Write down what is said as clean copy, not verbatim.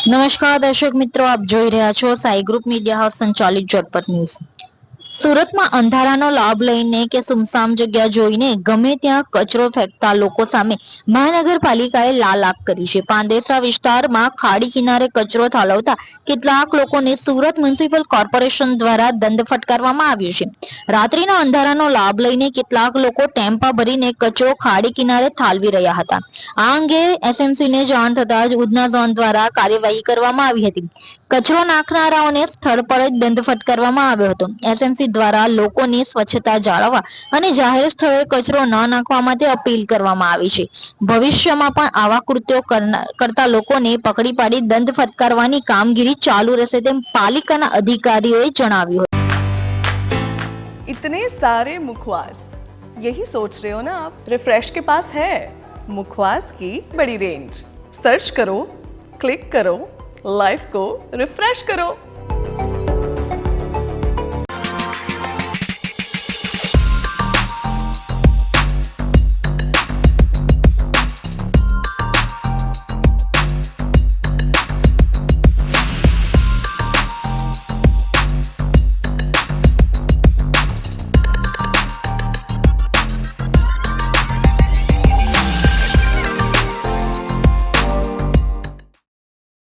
નમસ્કાર દર્શક મિત્રો, આપ જોઈ રહ્યા છો સાઈ ગ્રુપ મીડિયા હાઉસ સંચાલિત ઝટપટ ન્યૂઝ। સુરતમાં અંધારાનો લાભ લઈને કે સુમસામ જગ્યા જોઈને ગમે ત્યાં કચરો ફેંકતા લોકો સામે મહાનગરપાલિકાએ લાલ આંખ કરી છે। પાંદેસરા વિસ્તારમાં ખાડી કિનારે કચરો ઠાલવતા કેટલાક લોકોને સુરત મ્યુનિસિપલ કોર્પોરેશન દ્વારા દંડ ફટકારવામાં આવ્યો છે। રાત્રિના અંધારાનો લાભ લઈને કેટલાક લોકો ટેમ્પા ભરીને કચરો ખાડી કિનારે ઠાલવી રહ્યા હતા। આ અંગે એસએમસીને જાણ થતા જ ઉધના ઝોન દ્વારા કાર્યવાહી કરવામાં આવી હતી। કચરો નાખનારાઓને સ્થળ પર જ દંડ ફટકારવામાં આવ્યો હતો। એસએમસી દ્વારા લોકોને સ્વચ્છતા જાળવવા અને જાહેર સ્થળોએ કચરો ન નાખવા માટે અપીલ કરવામાં આવી છે। ભવિષ્યમાં પણ આવા કૃત્યો કરતા લોકોને પકડી પાડી દંડ ફટકારવાની કામગીરી ચાલુ રહેશે તેમ પાલિકાના અધિકારીઓએ જણાવ્યું હતું। इतने सारे मुखवास, यही सोच रहे हो ना आप? रिफ्रेश के पास है मुखवास की बड़ी रेंज। सर्च करो, क्लिक करो, लाइफ को रिफ्रेश करो।